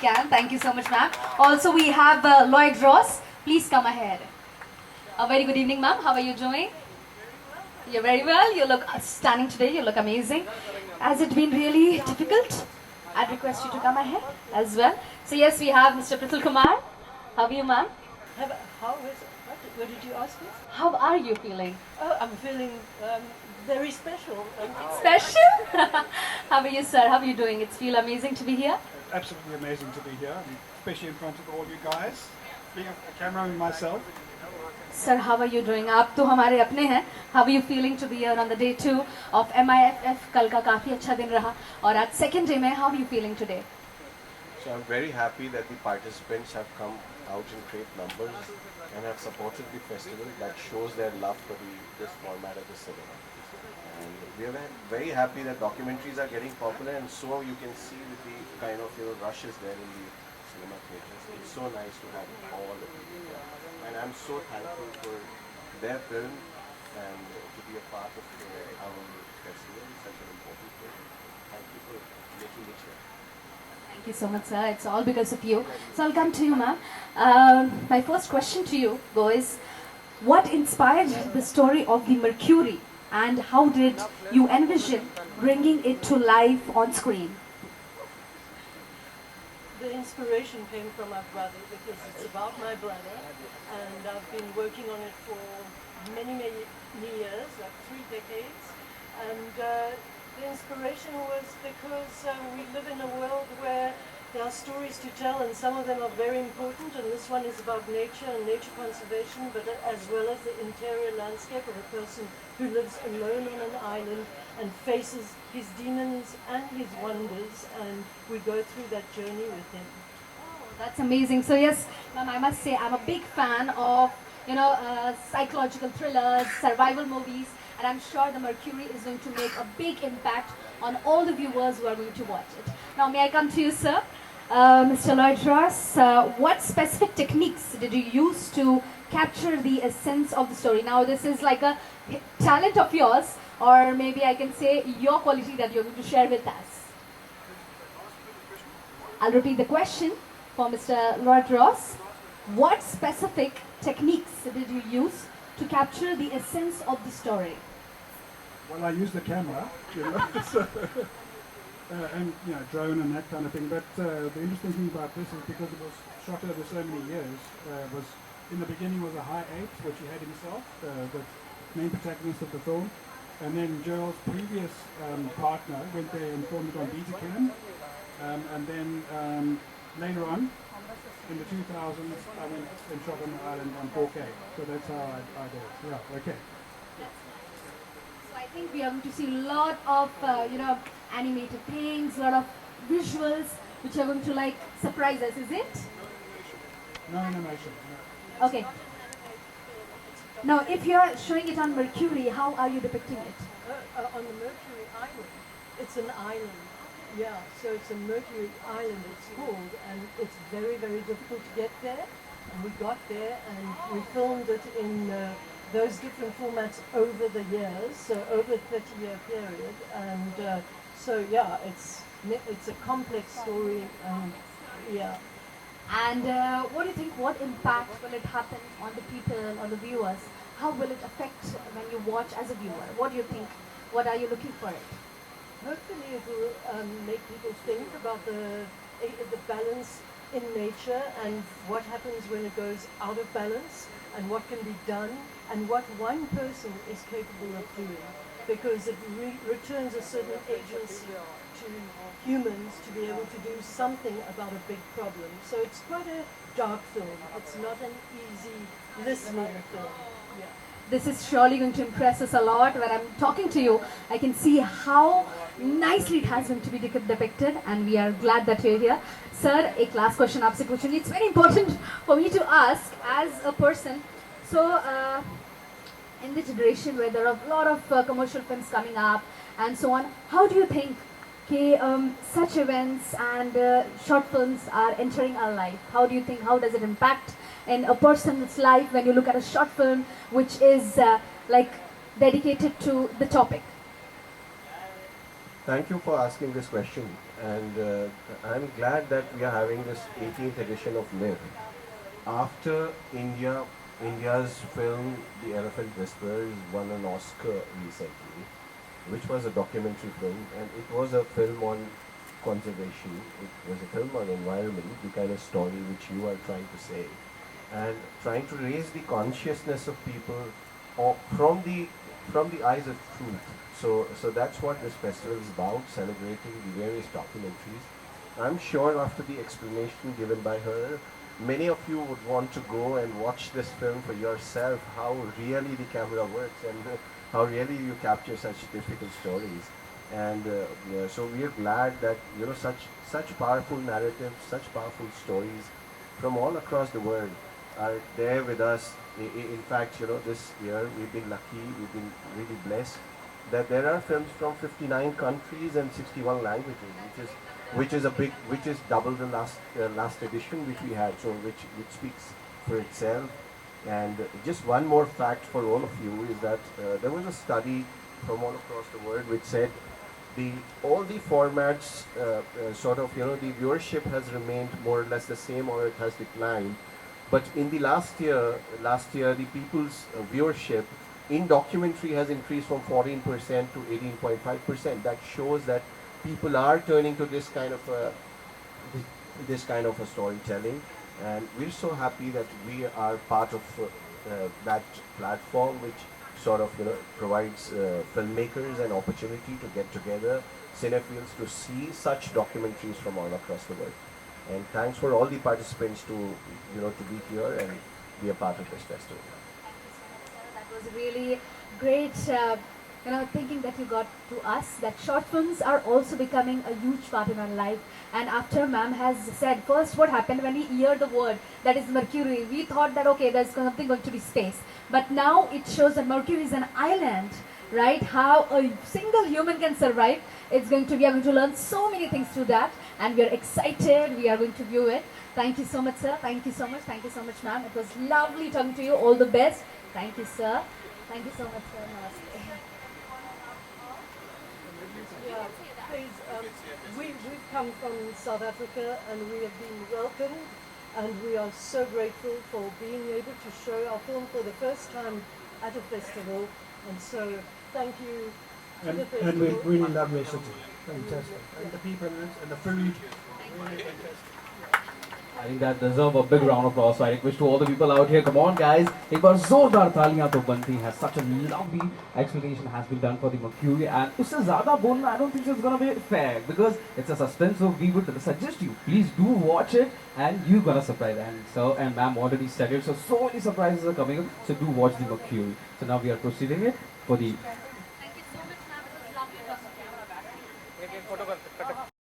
can. Thank you so much, ma'am. Also, we have Lloyd Ross. Please come ahead. A very good evening, ma'am. How are you doing? You're very well. You look stunning today. You look amazing. Has it been really difficult? I'd request you to come ahead as well. So yes, we have Mr. Pratul Kumar. How are you, ma'am? How is what did you ask me? How are you feeling? Oh, I'm feeling very special. Special? How are you, sir? How are you doing? It's feel amazing to be here. Absolutely amazing to be here, and especially in front of all you guys. Being a cameraman myself, Sir, how are you doing? आप तो हमारे अपने हैं. How are you feeling to be here on the day 2 of MIFF? कल का काफी अच्छा दिन रहा और आज second day में how are you feeling today? So I'm very happy that the participants have come out in great numbers and have supported the festival. That shows their love for this format of the cinema. And we are very happy that documentaries are getting popular, and so you can see with the kind of rushes there in the cinema theaters. It's so nice to have all the people here. And I'm so thankful for their film and to be a part of our festival. It's such an important thing. Thank you for making it here. Thank you so much, sir. It's all because of you. So I'll come to you, ma'am. My first question to you, boys, what inspired the story of the Mercury, and how did you envision bringing it to life on screen? The inspiration came from my brother because it's about my brother, and I've been working on it for many years, like 3 decades. And the inspiration was because we live in a world where there are stories to tell, and some of them are very important, and this one is about nature and nature conservation, but as well as the interior landscape of a person who lives alone on an island and faces his demons and his wonders, and we go through that journey with him. That's amazing. So yes, ma'am, I must say I'm a big fan of psychological thrillers, survival movies, and I'm sure the Mercury is going to make a big impact on all the viewers who are going to watch it. Now, may I come to you, sir? Mr. Lloyd Ross, what specific techniques did you use to capture the essence of the story? Now, this is like a talent of yours, or maybe I can say your quality that you're going to share with us. I'll repeat the question for Mr. Lloyd Ross. What specific techniques did you use to capture the essence of the story? well, I use the camera, so, and drone and that kind of thing. But the interesting thing about this is because it was shot over so many years, was in the beginning was a high 8, which he had himself, the main protagonist of the film. And then Gerald's previous partner went there and filmed it on Betacam. And then later on, in the 2000s, I went and shot on the island on 4K. So that's how I did it. Yeah, okay. So I think we are going to see a lot of, animated things, a lot of visuals, which are going to surprise us, is it? No animation. No. Okay. Now, if you're showing it on Mercury, how are you depicting it? On the Mercury Island. It's an island. Yeah, so it's a Mercury Island, it's called, and it's very, very difficult to get there. And we got there and we filmed it in those different formats over the years, so over a 30-year period. And so, yeah, it's a complex story, yeah. And what do you think, what impact will it happen on the people, on the viewers? How will it affect when you watch as a viewer? What do you think? What are you looking for it? Hopefully it will make people think about the balance in nature and what happens when it goes out of balance and what can be done and what one person is capable of doing, because it returns a certain agency to humans to be able to do something about a big problem. So it's quite a dark film. It's not an easy listening film. Yeah. This is surely going to impress us a lot. When I'm talking to you, I can see how nicely it has been to be depicted, and we are glad that you're here. Sir, a last question आपसे पूछूंगी. It's very important for me to ask as a person. So, in the generation where there are a lot of commercial films coming up and so on, how do you think such events and short films are entering our life? How do you think, how does it impact in a person's life when you look at a short film which is dedicated to the topic? Thank you for asking this question, and I'm glad that we are having this 18th edition of MIR. After India's film The Elephant Whisperers won an Oscar recently, which was a documentary film, and it was a film on conservation. It was a film on environment, the kind of story which you are trying to say, and trying to raise the consciousness of people from the eyes of truth. So that's what this festival is about, celebrating the various documentaries. I'm sure after the explanation given by her, many of you would want to go and watch this film for yourself, how really the camera works and how really you capture such difficult stories. And yeah, so we are glad that such powerful narratives, such powerful stories from all across the world are there with us. In fact, this year we've been lucky, we've been really blessed that there are films from 59 countries and 61 languages, which is double the last edition which we had, so which speaks for itself. And just one more fact for all of you is that there was a study from all across the world which said all the formats the viewership has remained more or less the same or it has declined. But in the last year the people's viewership in documentary has increased from 14% to 18.5%. That shows that people are turning to this kind of a storytelling, and we're so happy that we are part of that platform, which provides filmmakers an opportunity to get together, cinephiles to see such documentaries from all across the world. And thanks for all the participants to be here and be a part of this festival. That was really great. Thinking that you got to us, that short films are also becoming a huge part in our life. And after ma'am has said, first what happened when we hear the word that is Mercury, we thought that okay, there's something going to be space. But now it shows that Mercury is an island, right? How a single human can survive. We are going to learn so many things through that, and we are excited. We are going to view it. Thank you so much, sir. Thank you so much. Thank you so much, ma'am. It was lovely talking to you. All the best. Thank you, sir. Thank you so much, sir. Namaste. Yeah, please. We've come from South Africa and we have been welcomed, and we are so grateful for being able to show our film for the first time at a festival. And so, thank you to the festival. And we really love your city. Fantastic. And the people in it, and the food. Really fantastic. I think that deserve a big round of applause. So I request to all the people out here, come on guys, एक बार जोरदार तालियां तो बनती हैं. Such a lovely explanation has been done for the Mercury, and उससे ज़्यादा बोलना I don't think it's gonna be fair because it's a suspense. So we would suggest you please do watch it, and you're gonna surprise. And ma'am already said it. So many surprises are coming up. So do watch the Mercury. So now we are proceeding it for the. Thank you so much, ma'am. It was lovely talking to you.